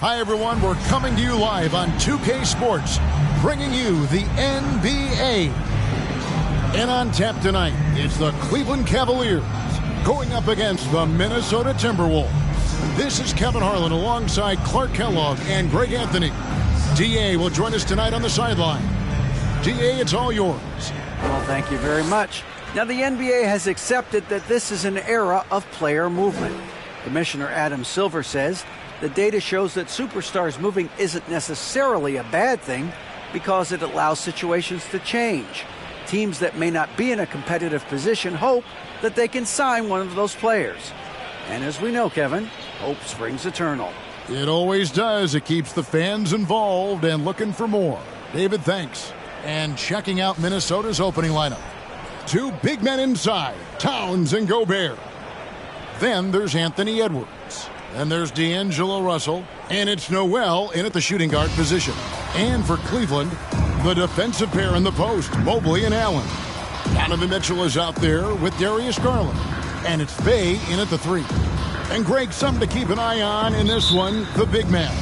Hi, everyone. We're coming to you live on 2K Sports, bringing you the NBA. And on tap tonight is the Cleveland Cavaliers going up against the Minnesota Timberwolves. This is Kevin Harlan alongside Clark Kellogg and Greg Anthony. DA will join us tonight on the sideline. DA, it's all yours. Well, thank you very much. Now, the NBA has accepted that this is an era of player movement. Commissioner Adam Silver says the data shows that superstars moving isn't necessarily a bad thing because it allows situations to change. Teams that may not be in a competitive position hope that they can sign one of those players. And as we know, Kevin, hope springs eternal. It always does. It keeps the fans involved and looking for more. David, thanks. And checking out Minnesota's opening lineup. Two big men inside, Towns and Gobert. Then there's Anthony Edwards. And there's D'Angelo Russell. And it's Noel in at the shooting guard position. And for Cleveland, the defensive pair in the post, Mobley and Allen. Donovan Mitchell is out there with Darius Garland. And it's Bey in at the 3. And Greg, something to keep an eye on in this one, the big man.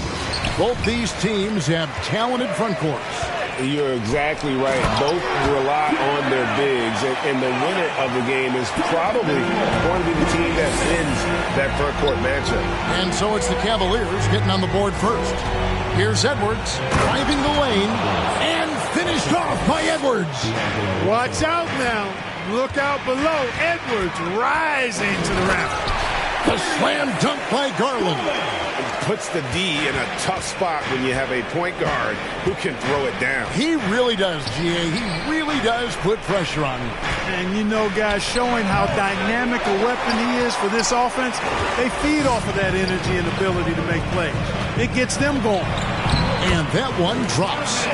Both these teams have talented front courts. You're exactly right. Both rely on their bigs, and the winner of the game is probably going to be the team that wins that front court matchup. And so it's the Cavaliers getting on the board first. Here's Edwards driving the lane and finished off by Edwards. Watch out now. Look out below. Edwards rising to the raft. The slam dunk by Garland. Puts the D in a tough spot when you have a point guard who can throw it down. He really does, GA. He really does put pressure on him. And you know, guys, showing how dynamic a weapon he is for this offense, they feed off of that energy and ability to make plays. It gets them going. And that one drops.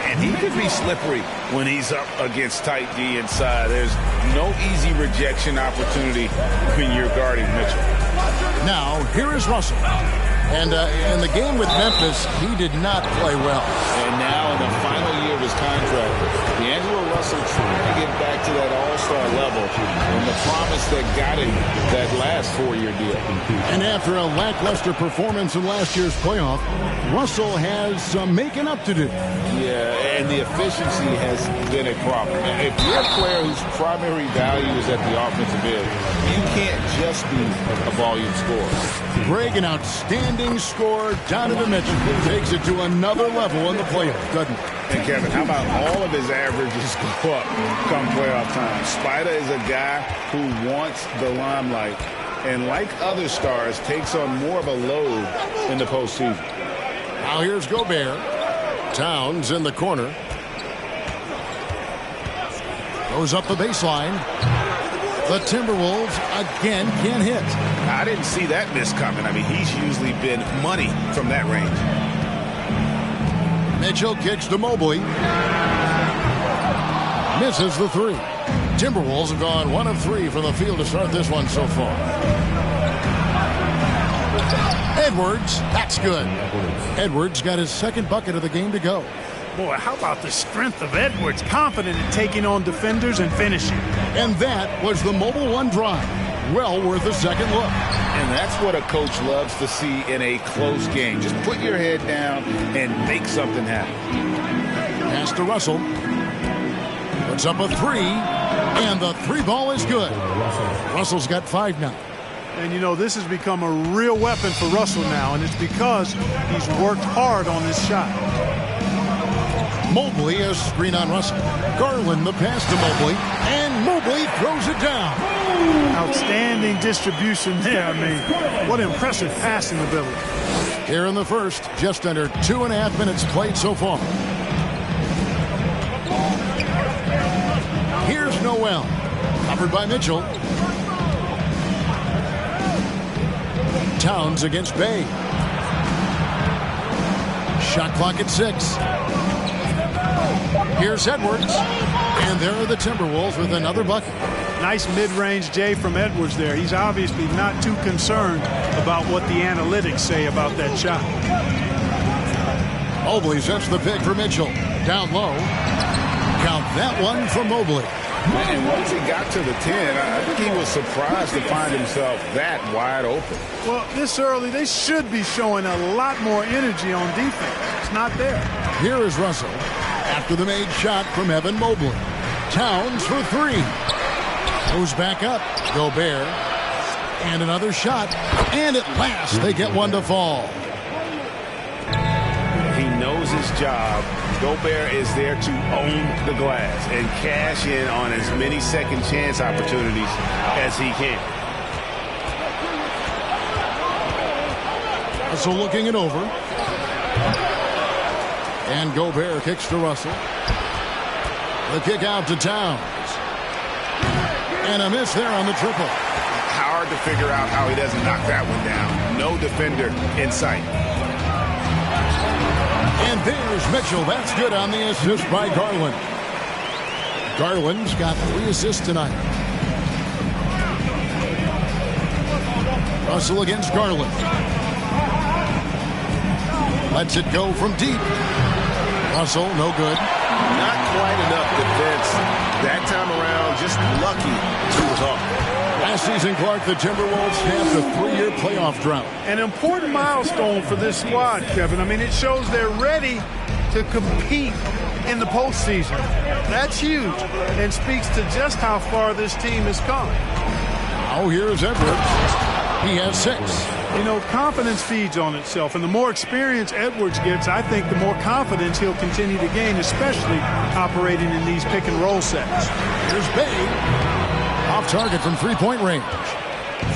And he could be slippery when he's up against tight D inside. There's no easy rejection opportunity when you're guarding Mitchell. Now, here is Russell. And in the game with Memphis, he did not play well. And now in the final year of his contract, D'Angelo Russell trying to get back to that all-star level and the promise that got him that last 4-year deal. And after a lackluster performance in last year's playoff, Russell has some making up to do. Yeah, and the efficiency has been a problem. If you're a player whose primary value is at the offensive end, you can't just be a volume scorer. Greg, an outstanding scorer. Donovan Mitchell takes it to another level in the playoffs, doesn't he? And Kevin, how about all of his averages go up come playoff time? Spider is a guy who wants the limelight and, like other stars, takes on more of a load in the postseason. Now here's Gobert. Towns in the corner. Goes up the baseline. The Timberwolves again can't hit. I didn't see that miss coming. I mean, he's usually been money from that range. Mitchell kicks to Mobley. Misses the 3. Timberwolves have gone 1 of 3 from the field to start this one so far. Edwards, that's good. Edwards got his second bucket of the game to go. Boy, how about the strength of Edwards, confident in taking on defenders and finishing. And that was the Mobile One drive. Well worth a second look. And that's what a coach loves to see in a close game. Just put your head down and make something happen. Pass to Russell. Puts up a 3, and the 3 ball is good. Russell's got 5 now. And, you know, this has become a real weapon for Russell now, and it's because he's worked hard on this shot. Mobley a screen on Russell. Garland the pass to Mobley, and Mobley throws it down. Outstanding distribution there. I mean, what impressive passing ability. Here in the first, just under 2.5 minutes played so far. Here's Noel, covered by Mitchell. Towns against Bey. Shot clock at 6. Here's Edwards, and there are the Timberwolves with another bucket. Nice mid-range J from Edwards there. He's obviously not too concerned about what the analytics say about that shot. Mobley sets the pick for Mitchell. Down low. Count that one for Mobley. And once he got to the 10, I think he was surprised to find himself that wide open. Well, this early, they should be showing a lot more energy on defense. It's not there. Here is Russell after the made shot from Evan Mobley. Towns for three. Goes back up. Gobert. And another shot. And at last, they get one to fall. He knows his job. Gobert is there to own the glass and cash in on as many second chance opportunities as he can. Russell looking it over. And Gobert kicks to Russell. The kick out to Towns. And a miss there on the triple. Hard to figure out how he doesn't knock that one down. No defender in sight. And there's Mitchell. That's good on the assist by Garland. Garland's got 3 assists tonight. Russell against Garland. Lets it go from deep. Russell, no good. Not quite enough defense that time around. Just lucky he was off. Last season, Clark, the Timberwolves snapped a 3-year playoff drought. An important milestone for this squad, Kevin. I mean, it shows they're ready to compete in the postseason. That's huge and speaks to just how far this team has come. Now here's Edwards. He has 6. You know, confidence feeds on itself, and the more experience Edwards gets, I think the more confidence he'll continue to gain, especially operating in these pick-and-roll sets. Here's Bay. Off target from three-point range.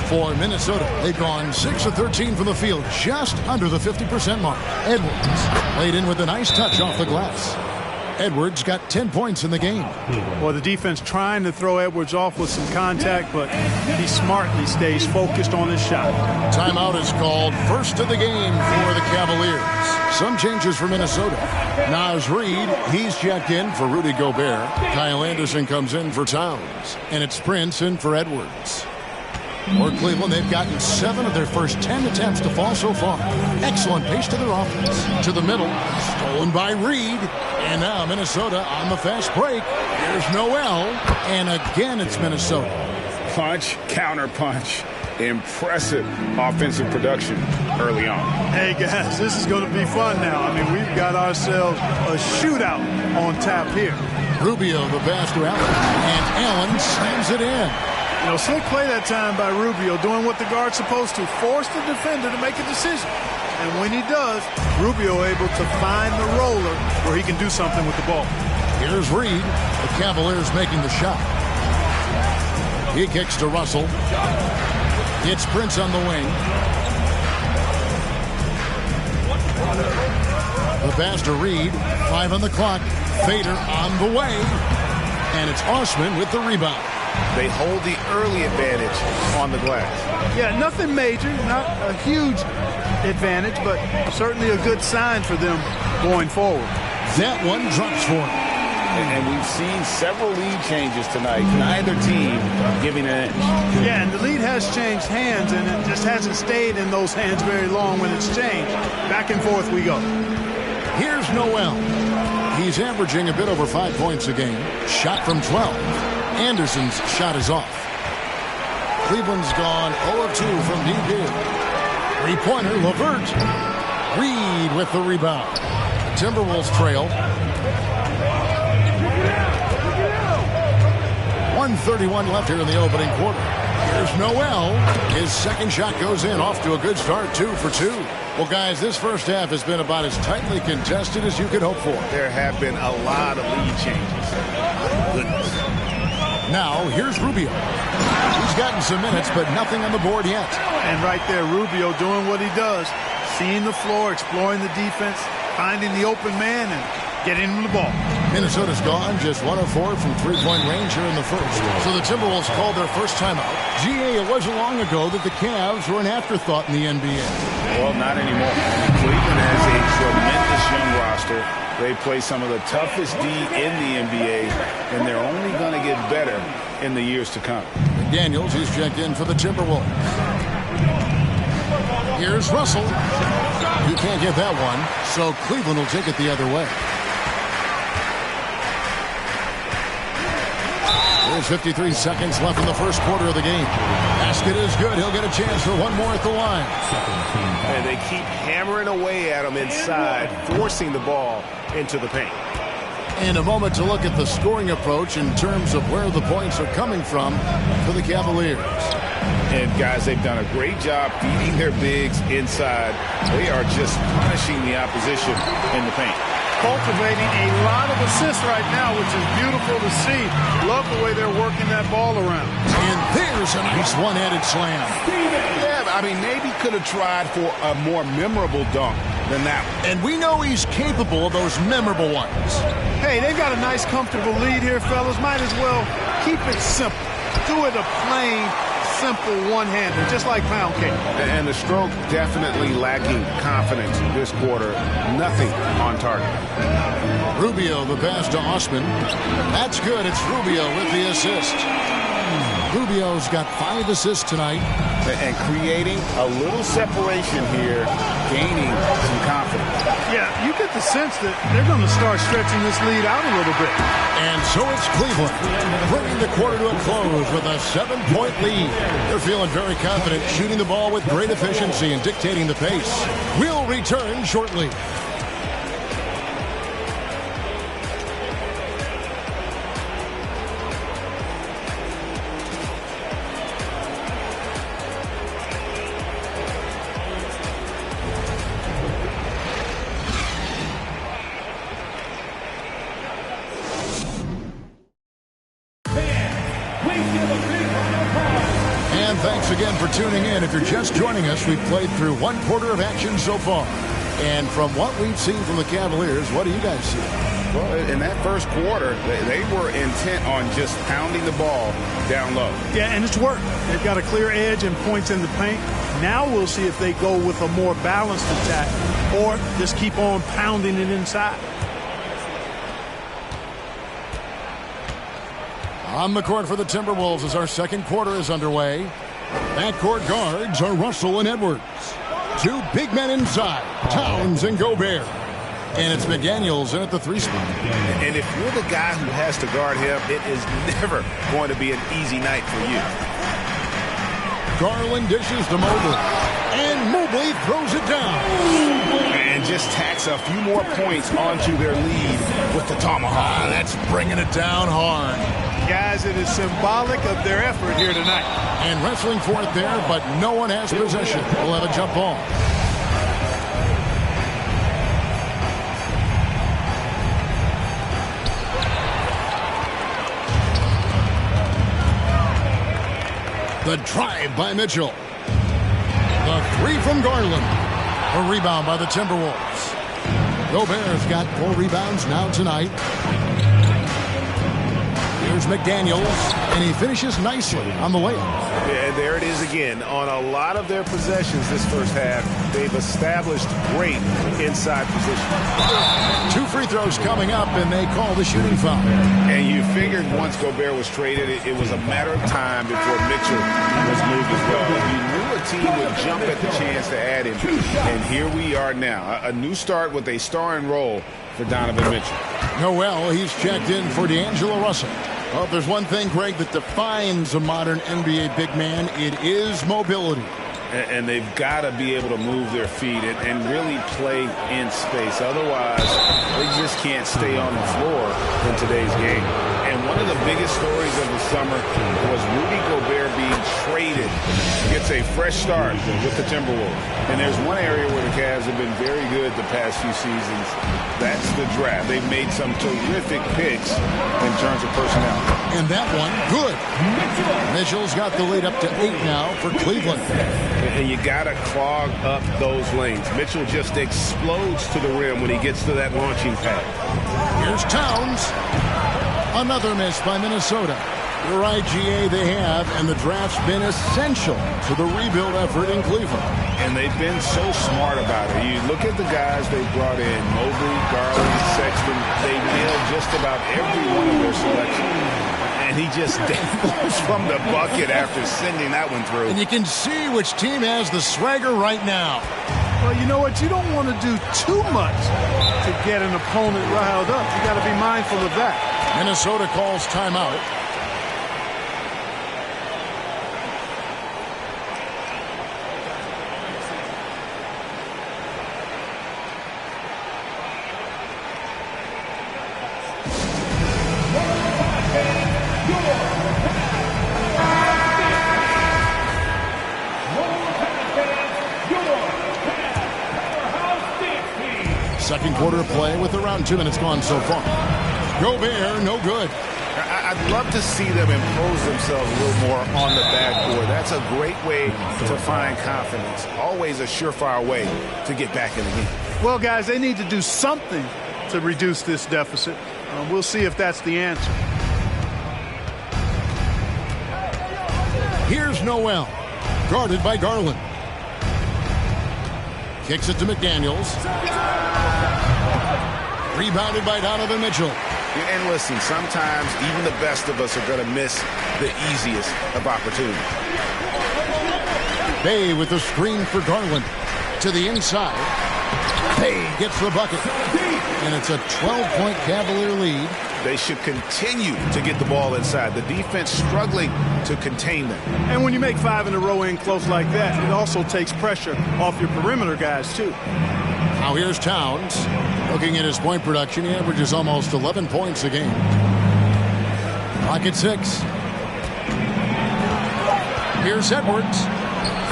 For Minnesota, they've gone 6 of 13 from the field, just under the 50% mark. Edwards laid in with a nice touch off the glass. Edwards got 10 points in the game. Well, the defense trying to throw Edwards off with some contact, but he smartly stays focused on his shot. Timeout is called. First of the game for the Cavaliers. Some changes for Minnesota. Naz Reid, he's checked in for Rudy Gobert. Kyle Anderson comes in for Towns. And it's Prince in for Edwards. For Cleveland, they've gotten 7 of their first 10 attempts to fall so far. Excellent pace to their offense. To the middle, stolen by Reid. And now Minnesota on the fast break. Here's Noel. And again, it's Minnesota. Punch, counter punch. Impressive offensive production early on. Hey, guys, this is going to be fun now. I mean, we've got ourselves a shootout on tap here. Rubio, the pass to Allen. And Allen slams it in. You know, slick play that time by Rubio, doing what the guard's supposed to, force the defender to make a decision. And when he does, Rubio able to find the roller where he can do something with the ball. Here's Reid. The Cavaliers making the shot. He kicks to Russell. It's Prince on the wing. The pass to Reid. 5 on the clock. Fader on the way. And it's Osman with the rebound. They hold the early advantage on the glass. Yeah, nothing major, not a huge advantage, but certainly a good sign for them going forward. That one drops for him. And we've seen several lead changes tonight. Neither team giving an inch. Yeah, and the lead has changed hands, and it just hasn't stayed in those hands very long when it's changed. Back and forth we go. Here's Noel. He's averaging a bit over 5 points a game. Shot from 12. Anderson's shot is off. Cleveland's gone 0 of 2 from deep here. Three-pointer, LeVert. Reid with the rebound. The Timberwolves trail. 1:31 left here in the opening quarter. Here's Noel. His second shot goes in, off to a good start, 2 for 2. Well, guys, this first half has been about as tightly contested as you could hope for. There have been a lot of lead changes. Goodness. Now, here's Rubio. He's gotten some minutes, but nothing on the board yet. And right there, Rubio doing what he does. Seeing the floor, exploring the defense, finding the open man, and getting him the ball. Minnesota's gone just 1 of 4 from three-point range here in the first. So the Timberwolves called their first timeout. GA, it wasn't long ago that the Cavs were an afterthought in the NBA. Well, not anymore. Cleveland has a tremendous young roster. They play some of the toughest D in the NBA, and they're only going to get better in the years to come. Daniels, he's checked in for the Timberwolves. Here's Russell. He can't get that one, so Cleveland will take it the other way. Cavs, 53 seconds left in the first quarter of the game. Basket is good. He'll get a chance for one more at the line. And they keep hammering away at him inside, forcing the ball into the paint. And a moment to look at the scoring approach in terms of where the points are coming from for the Cavaliers. And, guys, they've done a great job feeding their bigs inside. They are just punishing the opposition in the paint. Cultivating a lot of assists right now, which is beautiful to see. Love the way they're working that ball around. And there's a nice one-handed slam. Yeah, I mean, maybe could have tried for a more memorable dunk than that one. And we know he's capable of those memorable ones. Hey, they've got a nice, comfortable lead here, fellas. Might as well keep it simple. Do it a plain, simple one-hander, just like pound cake. And the stroke definitely lacking confidence this quarter. Nothing on target. Rubio, the pass to Osman. That's good. It's Rubio with the assist. Rubio's got 5 assists tonight. And creating a little separation here, gaining some confidence. Yeah, you get the sense that they're going to start stretching this lead out a little bit. And so it's Cleveland, bringing the quarter to a close with a 7-point lead. They're feeling very confident, shooting the ball with great efficiency and dictating the pace. We'll return shortly. And thanks again for tuning in. If you're just joining us, we've played through one quarter of action so far. And from what we've seen from the Cavaliers, what do you guys see? Well, in that first quarter, they were intent on just pounding the ball down low. Yeah, and it's worked. They've got a clear edge and points in the paint. Now we'll see if they go with a more balanced attack or just keep on pounding it inside. On the court for the Timberwolves as our second quarter is underway. Backcourt guards are Russell and Edwards. 2 big men inside, Towns and Gobert. And it's McDaniels in at the 3 spot. And if you're the guy who has to guard him, it is never going to be an easy night for you. Garland dishes to Mobley. And Mobley throws it down. And just tacks a few more points onto their lead with the tomahawk. That's bringing it down hard. Guys, it is symbolic of their effort here tonight. And wrestling for it there, but no one has possession. We'll have a jump ball. The drive by Mitchell. The 3 from Garland. A rebound by the Timberwolves. Gobert's got 4 rebounds now tonight. Here's McDaniels, and he finishes nicely on the layup. Yeah, there it is again. On a lot of their possessions this first half, they've established great inside position. 2 free throws coming up, and they call the shooting foul. And you figured once Gobert was traded, it was a matter of time before Mitchell was moved as well. You knew a team would jump at the chance to add him. And here we are now. A new start with a starring role for Donovan Mitchell. Noel, he's checked in for D'Angelo Russell. Well, if there's one thing, Greg, that defines a modern NBA big man, it is mobility. And they've got to be able to move their feet and really play in space. Otherwise, they just can't stay on the floor in today's game. And one of the biggest stories of the summer was Rudy Gobert being traded. Gets a fresh start with the Timberwolves. And there's one area where the Cavs have been very good the past few seasons. That's the draft. They've made some terrific picks in terms of personnel. And that one, good. Mitchell's got the lead up to 8 now for Cleveland. And you got to clog up those lanes. Mitchell just explodes to the rim when he gets to that launching pad. Here's Towns. Another miss by Minnesota. You're right, GA, they have, and the draft's been essential to the rebuild effort in Cleveland. And they've been so smart about it. You look at the guys they brought in, Mobley, Garland, Sexton. They nailed just about every one of their selections. And he just dangles from the bucket after sending that one through. And you can see which team has the swagger right now. Well, you know what? You don't want to do too much to get an opponent riled up. You got to be mindful of that. Minnesota calls timeout. Second quarter of play with around 2 minutes gone so far. Gobert, no good. I'd love to see them impose themselves a little more on the backboard. That's a great way to find confidence. Always a surefire way to get back in the game. Well, guys, they need to do something to reduce this deficit. We'll see if that's the answer. Here's Noel, guarded by Garland. Kicks it to McDaniels. Rebounded by Donovan Mitchell. And listen, sometimes even the best of us are going to miss the easiest of opportunities. Bay with the screen for Garland. To the inside. Bay gets the bucket. And it's a 12-point Cavalier lead. They should continue to get the ball inside. The defense struggling to contain them. And when you make 5 in a row in close like that, it also takes pressure off your perimeter guys, too. Now here's Towns. Looking at his point production, he averages almost 11 points a game. Rocket 6. Here's Edwards.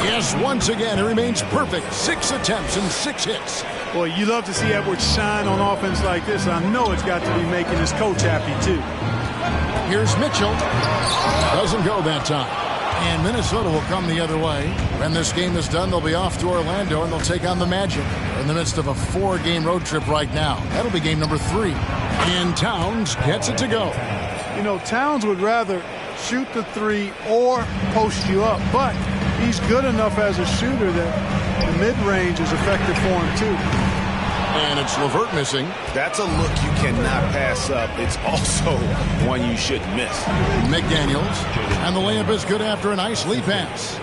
Yes, once again, it remains perfect. 6 attempts and 6 hits. Boy, you love to see Edwards shine on offense like this. I know it's got to be making his coach happy, too. Here's Mitchell. Doesn't go that time. And Minnesota will come the other way. When this game is done, they'll be off to Orlando, and they'll take on the Magic. They're in the midst of a 4-game road trip right now. That'll be game number 3. And Towns gets it to go. You know, Towns would rather shoot the 3 or post you up, but he's good enough as a shooter that the mid-range is effective for him, too. And it's LeVert missing. That's a look you cannot pass up. It's also one you shouldn't miss. McDaniels. And the layup is good after a nice lead pass.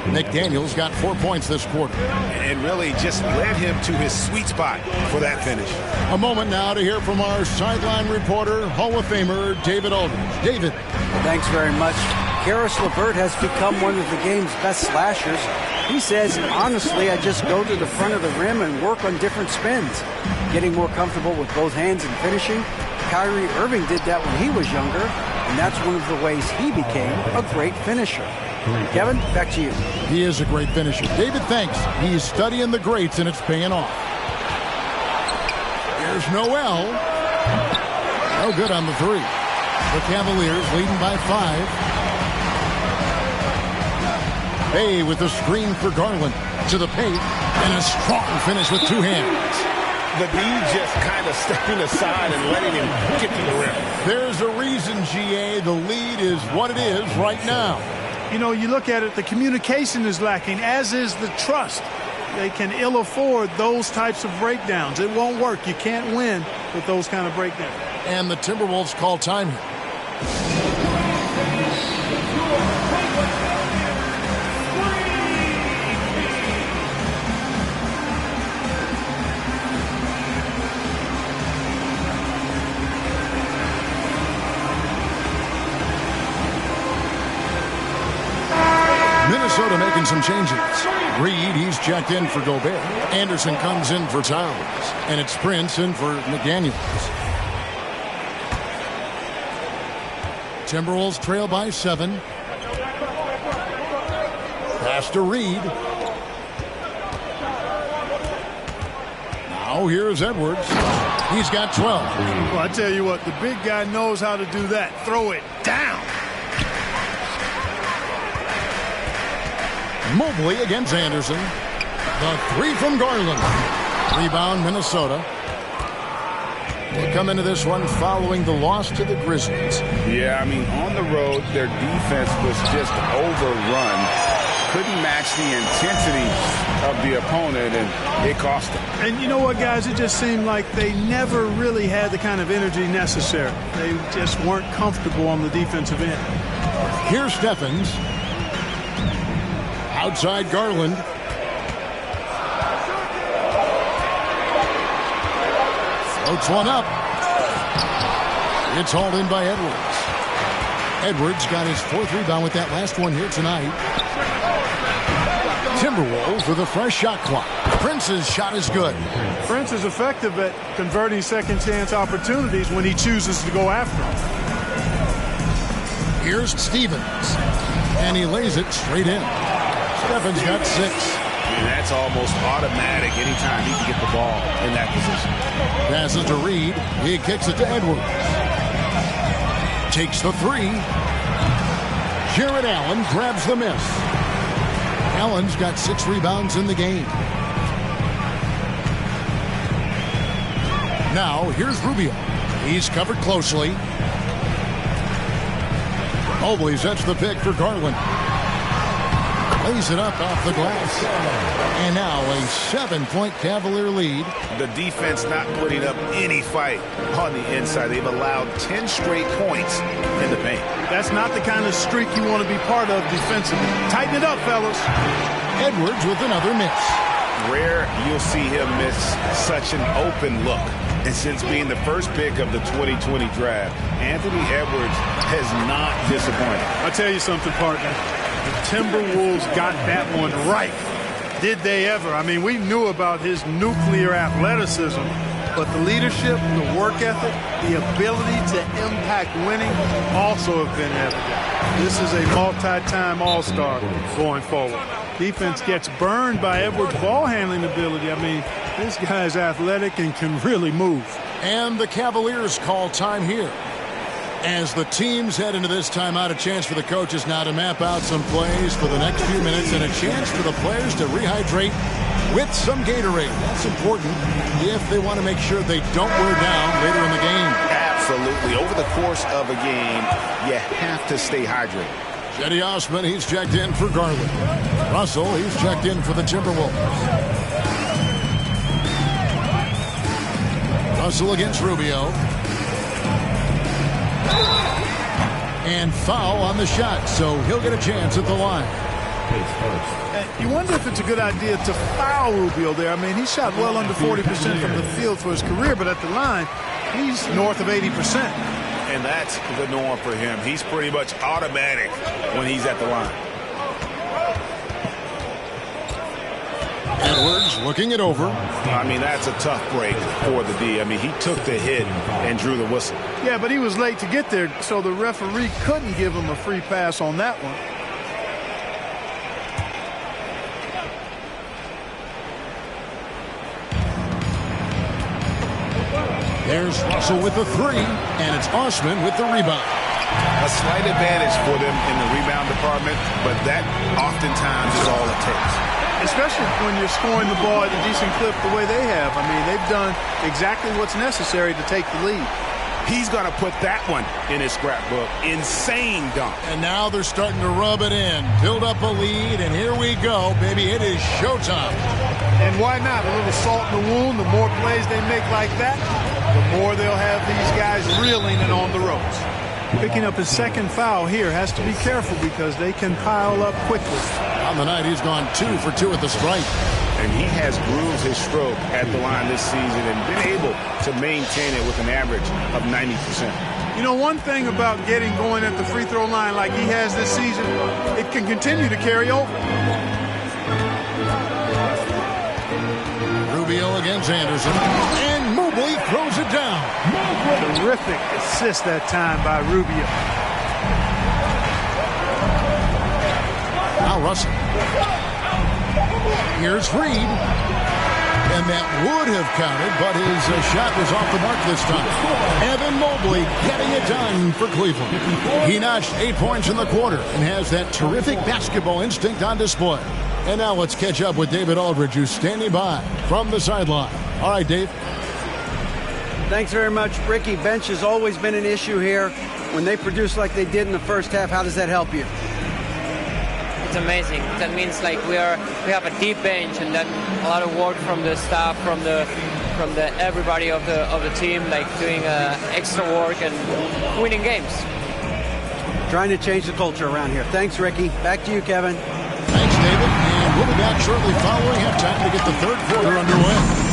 McDaniels got 4 points this quarter. And really just led him to his sweet spot for that finish. A moment now to hear from our sideline reporter, Hall of Famer David Aldridge. David. Thanks very much. Karis LeVert has become one of the game's best slashers. He says, honestly, I just go to the front of the rim and work on different spins. Getting more comfortable with both hands and finishing. Kyrie Irving did that when he was younger, and that's one of the ways he became a great finisher. Kevin, back to you. He is a great finisher. David, thanks. He's studying the greats, and it's paying off. Here's Noel. No good on the 3. The Cavaliers leading by 5. Bay with the screen for Garland to the paint, and a strong finish with 2 hands. The D just kind of stepping aside and letting him get to the rim. There's a reason, GA, the lead is what it is right now. You know, you look at it, the communication is lacking, as is the trust. They can ill afford those types of breakdowns. It won't work. You can't win with those kind of breakdowns. And the Timberwolves call time here. Minnesota making some changes. Reed, he's checked in for Gobert. Anderson comes in for Towns. And it's Prince in for McDaniels. Timberwolves trail by 7. Pass to Reed. Now here's Edwards. He's got 12. Well, I tell you what, the big guy knows how to do that. Throw it down. Mobley against Anderson. The 3 from Garland. Rebound, Minnesota. They come into this one following the loss to the Grizzlies. Yeah, I mean, on the road, their defense was just overrun. Couldn't match the intensity of the opponent, and it cost them. And you know what, guys? It just seemed like they never really had the kind of energy necessary. They just weren't comfortable on the defensive end. Here's Stephens. Outside Garland. Floats one up. It's hauled in by Edwards. Edwards got his 4th rebound with that last one here tonight. Timberwolves with a fresh shot clock. Prince's shot is good. Prince is effective at converting second chance opportunities when he chooses to go after them. Here's Stevens. And he lays it straight in. Stephens got 6. And that's almost automatic anytime he can get the ball in in that position. Passes to Reed. He kicks it to Edwards. Takes the three. Jared Allen grabs the miss. Allen's got 6 rebounds in the game. Now, here's Rubio. He's covered closely. Mobley sets the pick for Garland. Lays it up off the glass. And now a 7-point Cavalier lead. The defense not putting up any fight on the inside. They've allowed 10 straight points in the paint. That's not the kind of streak you want to be part of defensively. Tighten it up, fellas. Edwards with another miss. Rare you'll see him miss such an open look. And since being the first pick of the 2020 draft, Anthony Edwards has not disappointed. I'll tell you something, partner. The Timberwolves got that one right. Did they ever? I mean, we knew about his nuclear athleticism, but the leadership, the work ethic, the ability to impact winning also have been evident. This is a multi-time all-star going forward. Defense gets burned by Edwards' ball handling ability. I mean, this guy's athletic and can really move. And the Cavaliers call time here. As the teams head into this timeout, a chance for the coaches now to map out some plays for the next few minutes and a chance for the players to rehydrate with some Gatorade. That's important if they want to make sure they don't wear down later in the game. Absolutely. Over the course of a game, you have to stay hydrated. Cedi Osman, he's checked in for Garland. Russell, he's checked in for the Timberwolves. Russell against Rubio. And foul on the shot, so he'll get a chance at the line. You wonder if it's a good idea to foul Rubio there. I mean, he shot well under 40% from the field for his career, but at the line, he's north of 80%. And that's the norm for him. He's pretty much automatic when he's at the line. Edwards looking it over. I mean, that's a tough break for the D. I mean, he took the hit and drew the whistle. Yeah, but he was late to get there, so the referee couldn't give him a free pass on that one. There's Russell with the three, and it's Osman with the rebound. A slight advantage for them in the rebound department, but that oftentimes is all it takes. Especially when you're scoring the ball at a decent clip the way they have. I mean, they've done exactly what's necessary to take the lead. He's going to put that one in his scrapbook. Insane dunk. And now they're starting to rub it in. Build up a lead, and here we go, baby. It is showtime. And why not? A little salt in the wound. The more plays they make like that, the more they'll have these guys reeling and on the ropes. Picking up his second foul here, has to be careful because they can pile up quickly. On the night, he's gone 2 for 2 at the stripe. And he has grooved his stroke at the line this season and been able to maintain it with an average of 90%. You know, one thing about getting going at the free throw line like he has this season, it can continue to carry over. Rubio against Anderson. And Mobley throws it down. Terrific assist that time by Rubio. Now Russell. Here's Reed. And that would have counted, but his shot was off the mark this time. Evan Mobley getting it done for Cleveland. He notched 8 points in the quarter and has that terrific basketball instinct on display. And now let's catch up with David Aldridge, who's standing by from the sideline. All right, Dave. Thanks very much, Ricky. Bench has always been an issue here. When they produce like they did in the first half, how does that help you? It's amazing. That means like we have a deep bench, and then a lot of work from the staff, from the everybody of the team, like doing extra work and winning games. Trying to change the culture around here. Thanks, Ricky. Back to you, Kevin. Thanks, David. And we'll be back shortly following halftime to get the third quarter underway.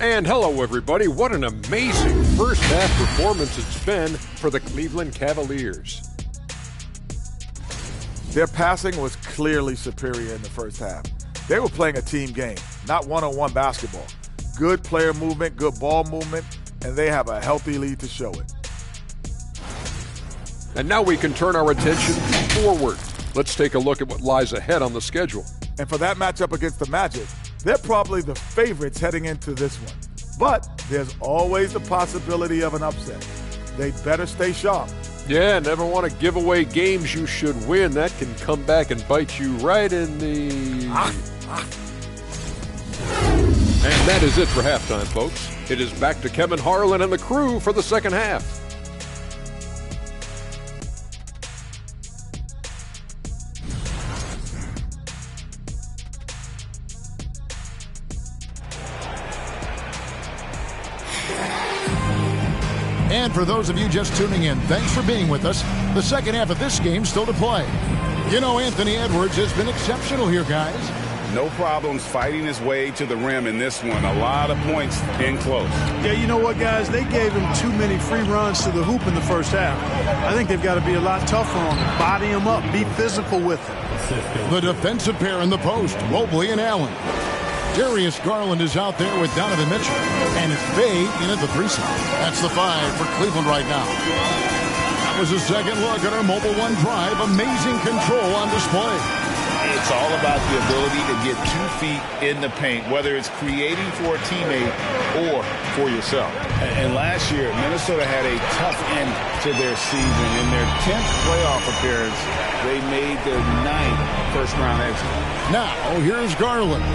And hello, everybody. What an amazing first-half performance it's been for the Cleveland Cavaliers. Their passing was clearly superior in the first half. They were playing a team game, not one-on-one basketball. Good player movement, good ball movement, and they have a healthy lead to show it. And now we can turn our attention forward. Let's take a look at what lies ahead on the schedule. And for that matchup against the Magic, they're probably the favorites heading into this one. But there's always the possibility of an upset. They'd better stay sharp. Yeah, never want to give away games you should win. That can come back and bite you right in the... And that is it for halftime, folks. It is back to Kevin Harlan and the crew for the second half. And for those of you just tuning in, thanks for being with us. The second half of this game still to play. You know, Anthony Edwards has been exceptional here, guys. No problems fighting his way to the rim in this one. A lot of points in close. Yeah, you know what, guys? They gave him too many free runs to the hoop in the first half. I think they've got to be a lot tougher on him. Body him up. Be physical with him. The defensive pair in the post, Mobley and Allen. Darius Garland is out there with Donovan Mitchell. And it's Bay in at the 3 spot. That's the 5 for Cleveland right now. That was a second look at our Mobile One drive. Amazing control on display. It's all about the ability to get 2 feet in the paint, whether it's creating for a teammate or for yourself. And last year, Minnesota had a tough end to their season. In their 10th playoff appearance, they made their 9th first-round exit. Now, here's Garland.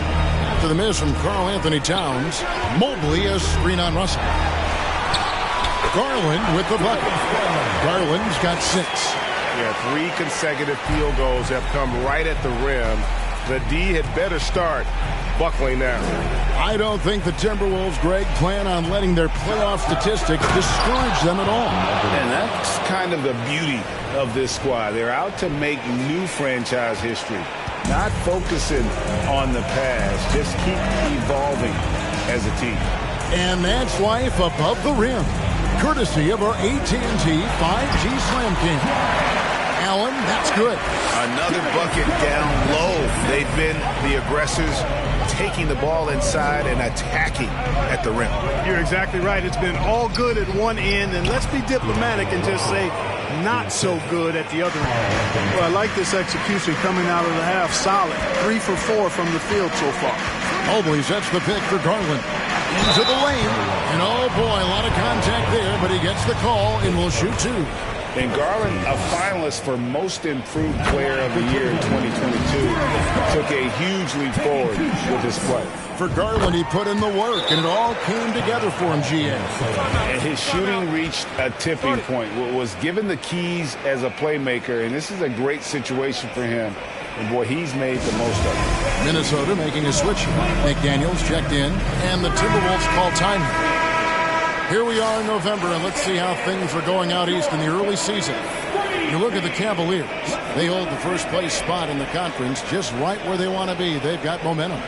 After the miss from Karl Anthony Towns, Mobley has screen on Russell. Garland with the bucket. Garland's got 6. Yeah, 3 consecutive field goals have come right at the rim. The D had better start buckling down. I don't think the Timberwolves, Greg, plan on letting their playoff statistics discourage them at all. And that's kind of the beauty of this squad. They're out to make new franchise history. Not focusing on the past, just keep evolving as a team. And that's life above the rim, courtesy of our AT&T 5G Slam King. Allen, that's good. Another bucket down low. They've been the aggressors, taking the ball inside and attacking at the rim. You're exactly right. It's been all good at one end, and let's be diplomatic and just say not so good at the other end. Well, I like this execution coming out of the half. Solid. 3 for 4 from the field so far. Mobley sets the pick for Garland. Into the lane. And oh boy, a lot of contact there, but he gets the call and will shoot 2. And Garland, a finalist for Most Improved Player of the Year in 2022, took a huge leap forward with his play. For Garland, he put in the work, and it all came together for him, GA. And his shooting reached a tipping point, was given the keys as a playmaker, and this is a great situation for him. And, boy, he's made the most of it. Minnesota making a switch. McDaniels checked in, and the Timberwolves call time. Here we are in November, and let's see how things are going out east in the early season. You look at the Cavaliers. They hold the first-place spot in the conference just right where they want to be. They've got momentum.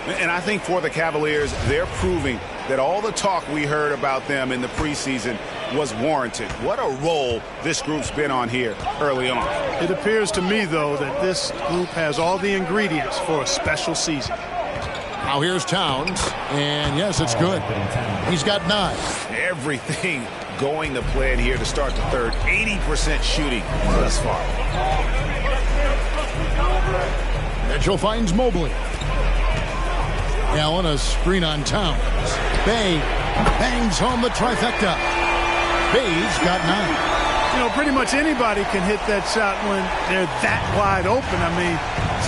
And I think for the Cavaliers, they're proving that all the talk we heard about them in the preseason was warranted. What a role this group's been on here early on. It appears to me, though, that this group has all the ingredients for a special season. Now here's Towns, and yes, it's good. He's got 9. Everything going to plan here to start the third. 80% shooting thus far. Mitchell finds Mobley. Allen, a screen on Towns. Bay bangs home the trifecta. Bay's got 9. You know, pretty much anybody can hit that shot when they're that wide open. I mean,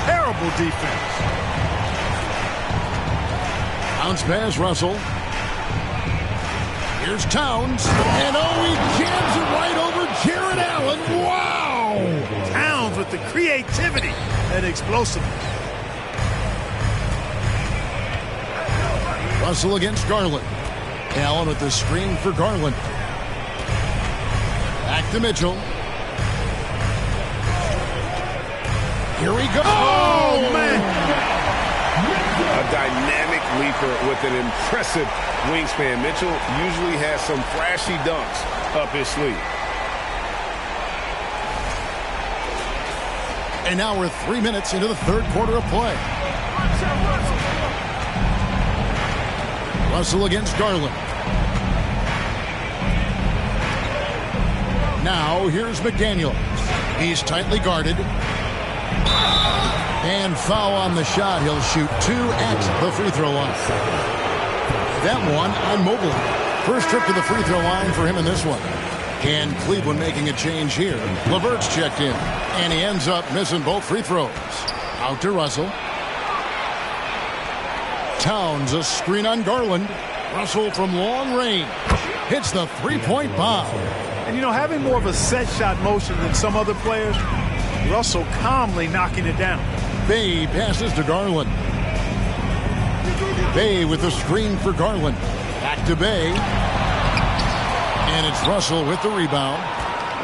terrible defense. Bounce pass, Russell. Here's Towns. And oh, he jams it right over Jared Allen. Wow! Towns with the creativity and explosiveness. Russell against Garland. Allen with the screen for Garland. Back to Mitchell. Here he goes. Oh, man. A dynamic leaper with an impressive wingspan. Mitchell usually has some flashy dunks up his sleeve. And now we're 3 minutes into the third quarter of play. Russell against Garland. Now here's McDaniels. He's tightly guarded. And foul on the shot. He'll shoot 2 at the free throw line. That one on Mobley. First trip to the free throw line for him in this one. And Cleveland making a change here. LeVert's checked in. And he ends up missing both free throws. Out to Russell. Towns, a screen on Garland. Russell from long range hits the three-point bomb. And, you know, having more of a set shot motion than some other players, Russell calmly knocking it down. Bay passes to Garland. Bay with the screen for Garland. Back to Bay. And it's Russell with the rebound.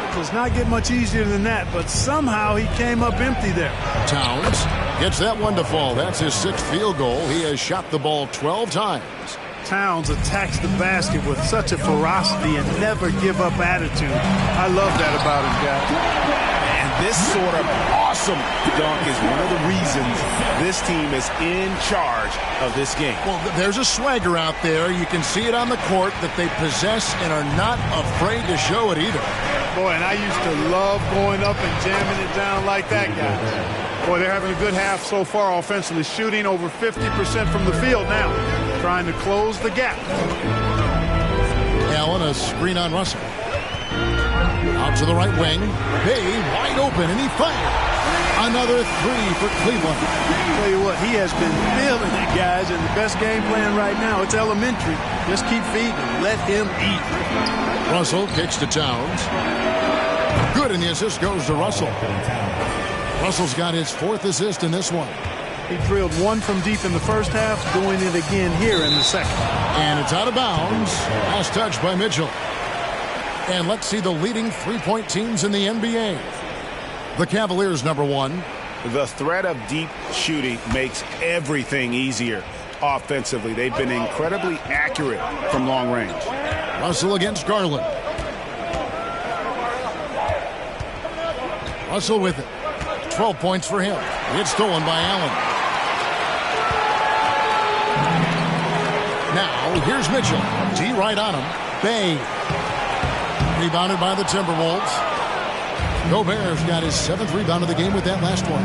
It does not get much easier than that, but somehow he came up empty there. Towns gets that one to fall. That's his 6th field goal. He has shot the ball 12 times. Towns attacks the basket with such a ferocity and never give up attitude. I love that about him, guys. And this sort of awesome dunk is one of the reasons this team is in charge of this game. Well, there's a swagger out there. You can see it on the court that they possess and are not afraid to show it either. Boy, and I used to love going up and jamming it down like that, guys. Boy, they're having a good half so far offensively, shooting over 50% from the field now, trying to close the gap. Allen, a screen on Russell. Out to the right wing. Bay wide open, and he fires. Another 3 for Cleveland. Tell you what, he has been feeling it, guys, and the best game plan right now, it's elementary. Just keep feeding him. Let him eat. Russell kicks to Towns. Good, and the assist goes to Russell. Russell's got his 4th assist in this one. He drilled 1 from deep in the first half, doing it again here in the second. And it's out of bounds. Last touch by Mitchell. And let's see the leading three-point teams in the NBA. The Cavaliers, number 1. The threat of deep shooting makes everything easier offensively. They've been incredibly accurate from long range. Russell against Garland. Russell with it. 12 points for him. It's stolen by Allen. Now, here's Mitchell. D right on him. Bay. Rebounded by the Timberwolves. Gobert's got his 7th rebound of the game with that last one.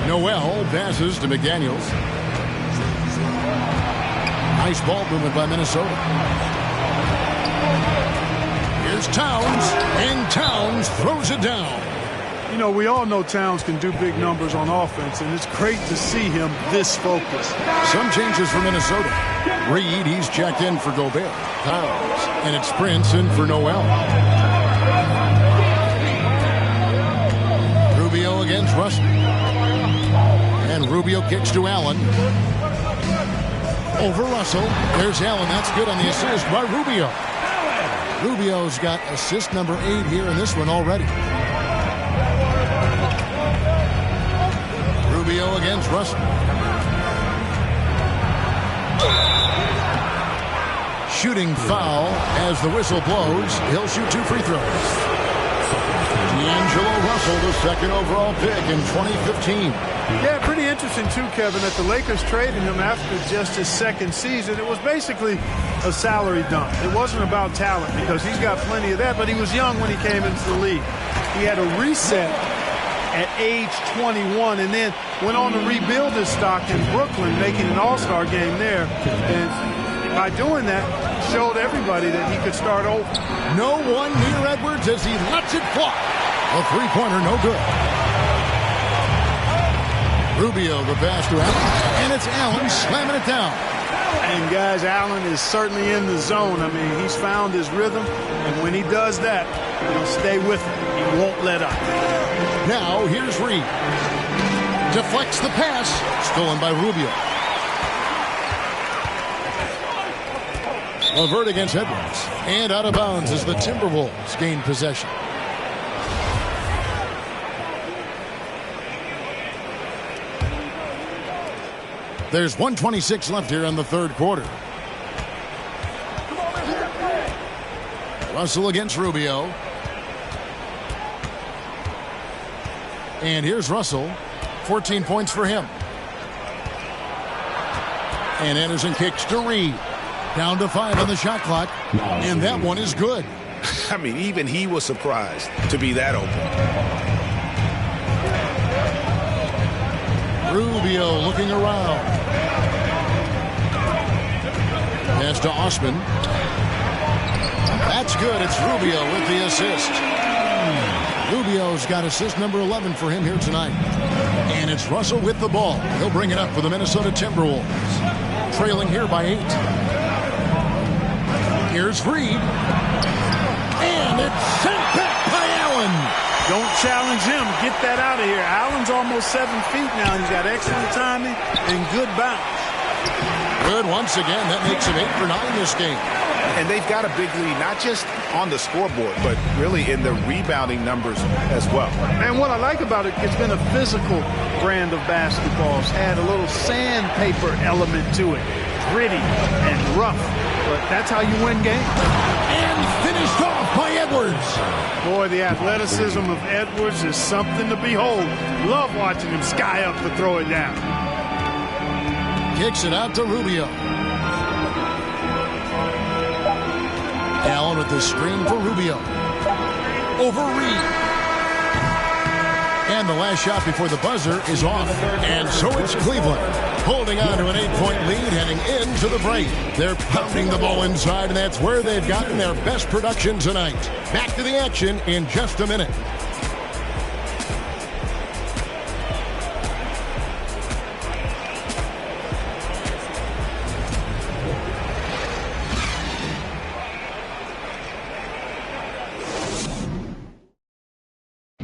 Noel passes to McDaniels. Nice ball movement by Minnesota. Here's Towns, and Towns throws it down. You know, we all know Towns can do big numbers on offense, and it's great to see him this focused. Some changes for Minnesota. Reed, he's checked in for Gobert. Towns, and it's Prince in for Noel. Rubio against Russell. And Rubio kicks to Allen. Over Russell. There's Allen. That's good on the assist by Rubio. Rubio's got assist number 8 here in this one already. Rubio against Russell. Shooting foul as the whistle blows. He'll shoot 2 free throws. D'Angelo Russell, the 2nd overall pick in 2015. Yeah, pretty interesting too, Kevin, that the Lakers traded him after just his 2nd season. It was basically a salary dump. It wasn't about talent because he's got plenty of that, but he was young when he came into the league. He had a reset at age 21 and then went on to rebuild his stock in Brooklyn, making an all-star game there. And by doing that, showed everybody that he could start over. No one near Edwards as he lets it fly. A three-pointer, no good. Rubio, the pass to Allen, and it's Allen slamming it down. And guys, Allen is certainly in the zone. I mean, he's found his rhythm, and when he does that, he'll stay with it. He won't let up. Now, here's Reed. Deflects the pass, stolen by Rubio. LeVert against Edwards. And out of bounds as the Timberwolves gain possession. There's 1:26 left here in the third quarter. Russell against Rubio. And here's Russell. 14 points for him. And Anderson kicks to Reed. Down to 5 on the shot clock. And that one is good. I mean, even he was surprised to be that open. Rubio looking around. Pass to Osman. That's good. It's Rubio with the assist. Rubio's got assist number 11 for him here tonight. And it's Russell with the ball. He'll bring it up for the Minnesota Timberwolves. Trailing here by 8. Here's Reed. And it's sent back by Allen. Don't challenge him. Get that out of here. Allen's almost 7 feet now. He's got excellent timing and good bounce. Good once again. That makes him 8 for 9 this game. And they've got a big lead, not just on the scoreboard, but really in the rebounding numbers as well. And what I like about it, it's been a physical brand of basketball. It's had a little sandpaper element to it. Gritty and rough. But that's how you win games. And finished off by Edwards. Boy, the athleticism of Edwards is something to behold. Love watching him sky up to throw it down. Kicks it out to Rubio. Allen with the screen for Rubio. Over Reed. And the last shot before the buzzer is off. And so it's Cleveland holding on to an 8-point lead heading into the break. They're pounding the ball inside, and that's where they've gotten their best production tonight. Back to the action in just a minute.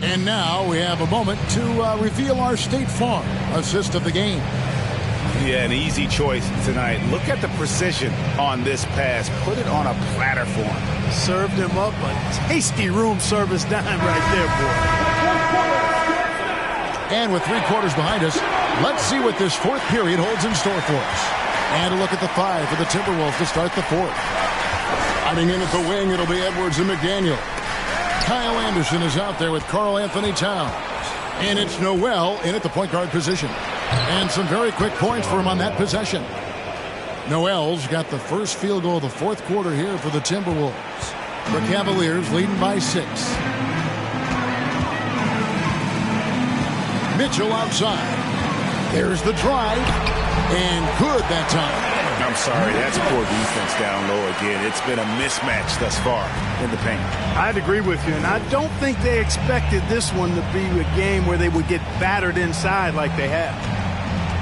And now we have a moment to reveal our State Farm assist of the game. Yeah, an easy choice tonight. Look at the precision on this pass. Put it on a platter for him. Served him up a tasty room service dime right there, boy. And with 3 quarters behind us, let's see what this fourth period holds in store for us. And a look at the 5 for the Timberwolves to start the fourth. Hiding in at the wing, it'll be Edwards and McDaniel. Kyle Anderson is out there with Karl Anthony Towns. And it's Noel in at the point guard position. And some very quick points for him on that possession. Noel's got the first field goal of the fourth quarter here for the Timberwolves. The Cavaliers leading by 6. Mitchell outside. There's the drive. And good that time. I'm sorry, that's poor defense down low again. It's been a mismatch thus far in the paint. I'd agree with you, and I don't think they expected this one to be a game where they would get battered inside like they have.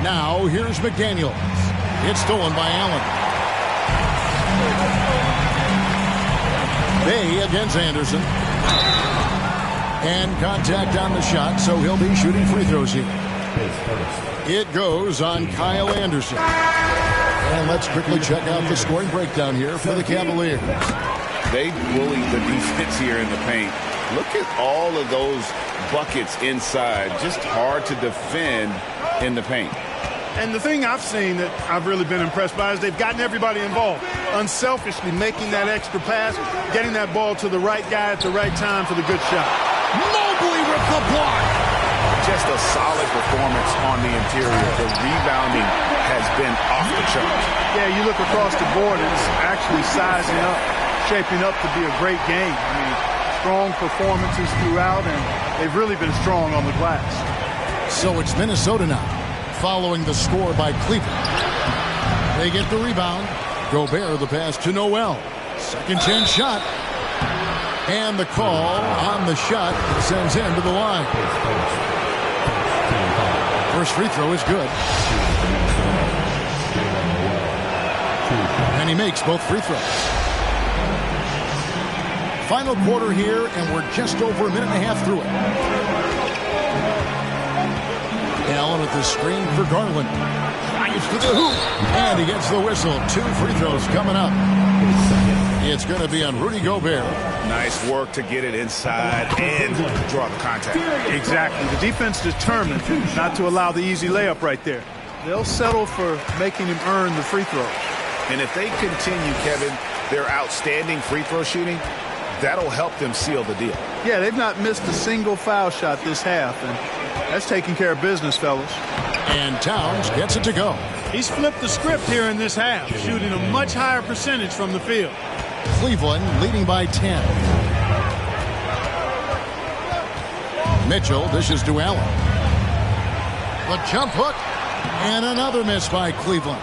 Now, here's McDaniels. It's stolen by Allen. Bay against Anderson. And contact on the shot, so he'll be shooting free throws here. It goes on Kyle Anderson. And let's quickly check out the scoring breakdown here for the Cavaliers. They bullied the defense here in the paint. Look at all of those buckets inside. Just hard to defend in the paint. And the thing I've seen that I've really been impressed by is they've gotten everybody involved. Unselfishly making that extra pass, getting that ball to the right guy at the right time for the good shot. Mobley with the block. Just a solid performance on the interior. The rebounding has been off the charts. Yeah, you look across the board, it's actually sizing up, shaping up to be a great game. I mean, strong performances throughout, and they've really been strong on the glass. So it's Minnesota now, following the score by Cleveland. They get the rebound. Gobert the pass to Noel. Second chance shot. And the call on the shot sends him to the line. First free throw is good. And he makes both free throws. Final quarter here, and we're just over a minute and a half through it. Allen with the screen for Garland. Drives to the hoop. And he gets the whistle. 2 free throws coming up. It's going to be on Rudy Gobert. Nice work to get it inside and draw the contact. Exactly. The defense determined not to allow the easy layup right there. They'll settle for making him earn the free throws. And if they continue, Kevin, their outstanding free throw shooting, that'll help them seal the deal. Yeah, they've not missed a single foul shot this half, and that's taking care of business, fellas. And Towns gets it to go. He's flipped the script here in this half, shooting a much higher percentage from the field. Cleveland leading by 10. Mitchell dishes to Allen. The jump hook, and another miss by Cleveland.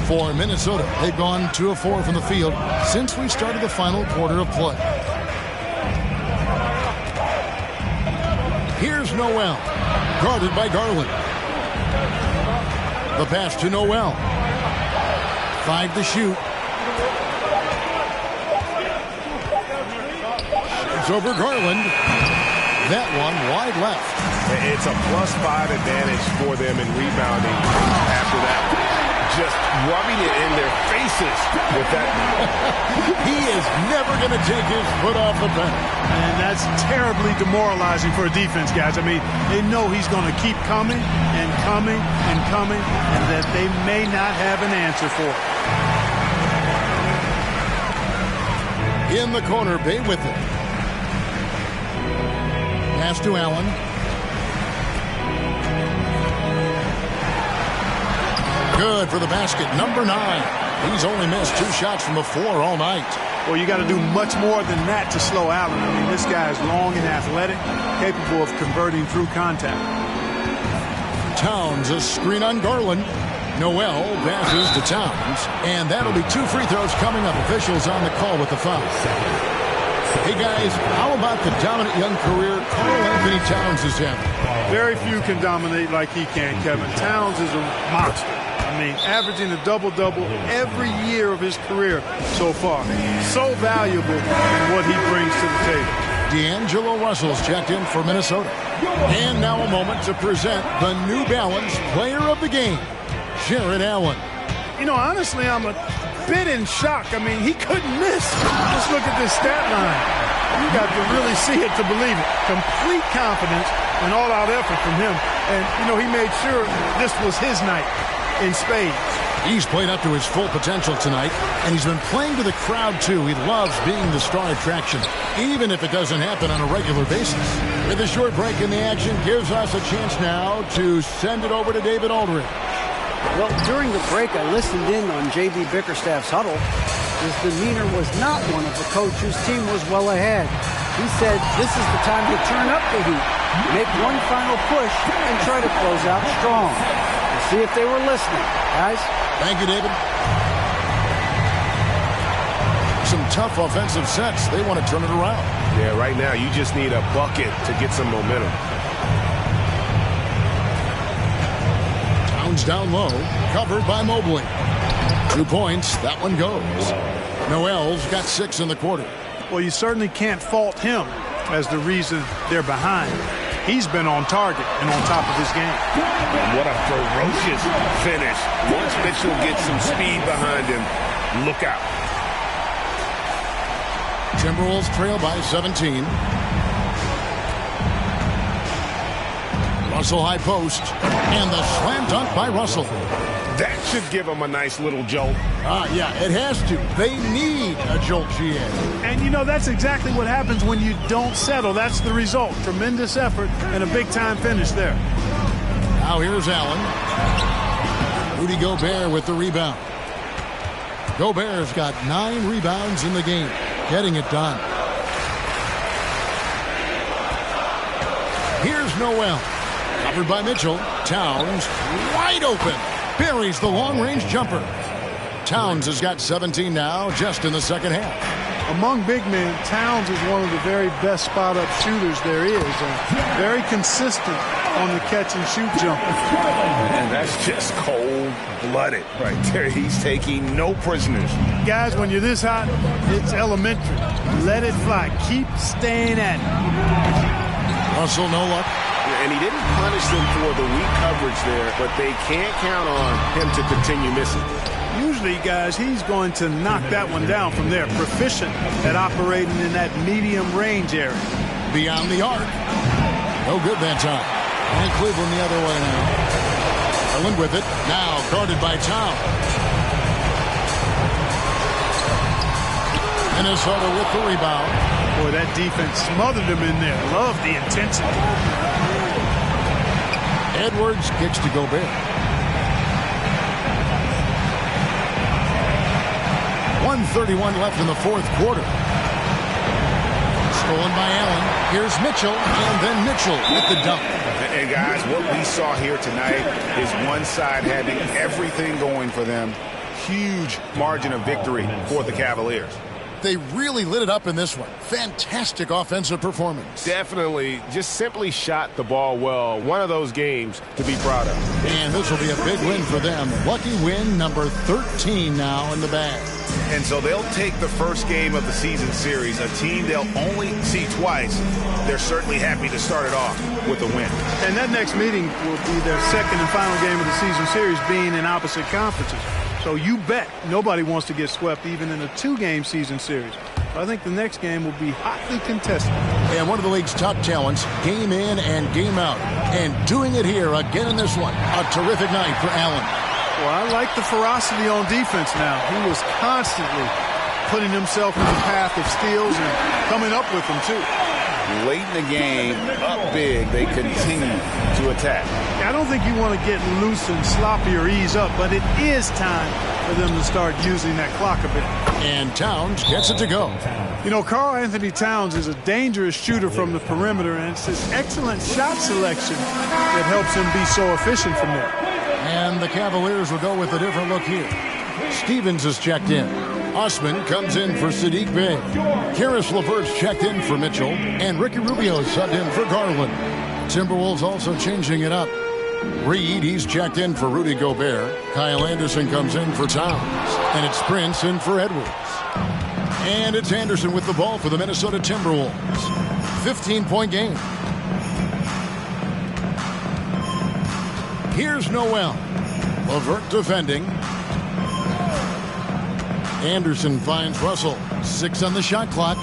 For Minnesota, they've gone 2 of 4 from the field since we started the final quarter of play. Here's Noel, guarded by Garland. The pass to Noel. 5 to shoot. It's over Garland. That one wide left. It's a +5 advantage for them in rebounding after that. Just rubbing it in their faces with that. He is never going to take his foot off the pedal. And that's terribly demoralizing for a defense, guys. I mean, they know he's going to keep coming and coming and coming, and that they may not have an answer for it. In the corner, Bay with it. Pass to Allen. Good for the basket, number 9. He's only missed 2 shots from the floor all night. Well, you got to do much more than that to slow Allen. I mean, this guy is long and athletic, capable of converting through contact. Towns, a screen on Garland. Noel passes to Towns, and that'll be 2 free throws coming up. Officials on the call with the foul. Hey, guys, how about the dominant young career Karl Anthony Towns is having? Very few can dominate like he can, Kevin. Towns is a monster. I mean, averaging a double-double every year of his career so far. So valuable in what he brings to the table. D'Angelo Russell's checked in for Minnesota. And now a moment to present the New Balance Player of the Game, Jared Allen. You know, honestly, I'm a bit in shock. I mean, he couldn't miss. Just look at this stat line. You got to really see it to believe it. Complete confidence and all-out effort from him. And, you know, he made sure this was his night in spades. He's played up to his full potential tonight, and he's been playing to the crowd, too. He loves being the star attraction, even if it doesn't happen on a regular basis. With a short break in the action, gives us a chance now to send it over to David Aldridge. Well, during the break, I listened in on J.B. Bickerstaff's huddle. His demeanor was not one of a coach whose team was well ahead. He said this is the time to turn up the heat, make one final push, and try to close out strong. We'll see if they were listening, guys. Thank you, David. Some tough offensive sets. They want to turn it around. Yeah, right now you just need a bucket to get some momentum. Towns down low, covered by Mobley. 2 points, that one goes. Noel's got 6 in the quarter. Well, you certainly can't fault him as the reason they're behind. He's been on target and on top of his game. What a ferocious finish. Once Mitchell gets some speed behind him, look out. Timberwolves trail by 17. Russell high post, and the slam dunk by Russell. That should give them a nice little jolt. Yeah, it has to. They need a jolt, GA. And, you know, that's exactly what happens when you don't settle. That's the result. Tremendous effort and a big-time finish there. Now here's Allen. Rudy Gobert with the rebound. Gobert's got 9 rebounds in the game, getting it done. Here's Noel. Covered by Mitchell. Towns wide open. Buries the long-range jumper. Towns has got 17 now, just in the second half. Among big men, Towns is one of the very best spot-up shooters there is. Very consistent on the catch-and-shoot jumper. And that's just cold-blooded right there. He's taking no prisoners. Guys, when you're this hot, it's elementary. Let it fly. Keep staying at it. Russell, no luck. And he didn't punish them for the weak coverage there, but they can't count on him to continue missing. Usually, guys, he's going to knock that one down from there. Proficient at operating in that medium range area. Beyond the arc. No good that time. And Cleveland the other way now. Garland with it. Now guarded by Towns. Minnesota with the rebound. Boy, that defense smothered him in there. Love the intensity. Edwards kicks to Gobert. 1:31 left in the fourth quarter. Stolen by Allen. Here's Mitchell, and then Mitchell with the dunk. And guys, what we saw here tonight is one side having everything going for them. Huge margin of victory for the Cavaliers. They really lit it up in this one. Fantastic offensive performance. Definitely just simply shot the ball well. One of those games to be proud of. And this will be a big win for them. Lucky win number 13 now in the bag. And so they'll take the first game of the season series, a team they'll only see twice. They're certainly happy to start it off with a win. And that next meeting will be their second and final game of the season series, being in opposite conferences. So you bet nobody wants to get swept even in a two-game season series. So I think the next game will be hotly contested. And one of the league's top talents, game in and game out. And doing it here again in this one. A terrific night for Allen. Well, I like the ferocity on defense now. He was constantly putting himself in the path of steals and coming up with them, too. Late in the game, up big, they continue to attack. I don't think you want to get loose and sloppy or ease up, but it is time for them to start using that clock a bit. And Towns gets it to go. You know, Karl Anthony Towns is a dangerous shooter from the perimeter, and it's his excellent shot selection that helps him be so efficient from there. And the Cavaliers will go with a different look here. Stevens is checked in. Osman comes in for Sadiq Bey. Karis LeVert's checked in for Mitchell. And Ricky Rubio subbed in for Garland. Timberwolves also changing it up. Reed, he's checked in for Rudy Gobert. Kyle Anderson comes in for Towns. And it's Prince in for Edwards. And it's Anderson with the ball for the Minnesota Timberwolves. 15-point game. Here's Noel. LeVert defending. Anderson finds Russell. 6 on the shot clock.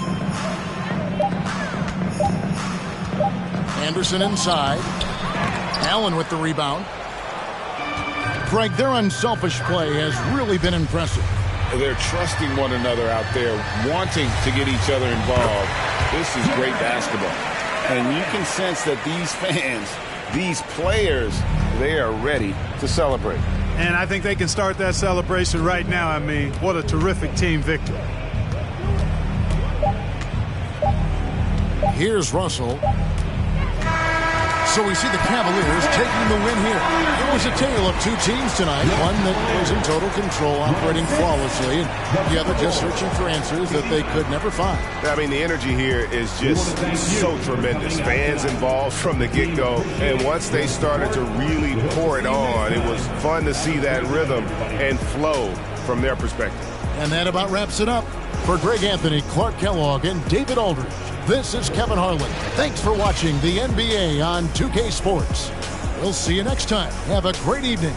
Anderson inside. Allen with the rebound. Greg, their unselfish play has really been impressive. They're trusting one another out there, wanting to get each other involved. This is great basketball. And you can sense that these fans, these players, they are ready to celebrate. And I think they can start that celebration right now. I mean, what a terrific team victory. Here's Russell. So we see the Cavaliers taking the win here. It was a tale of two teams tonight. One that was in total control, operating flawlessly, and the other just searching for answers that they could never find. I mean, the energy here is just so tremendous. Fans involved from the get-go. And once they started to really pour it on, it was fun to see that rhythm and flow from their perspective. And that about wraps it up. For Greg Anthony, Clark Kellogg, and David Aldridge, this is Kevin Harlan. Thanks for watching the NBA on 2K Sports. We'll see you next time. Have a great evening.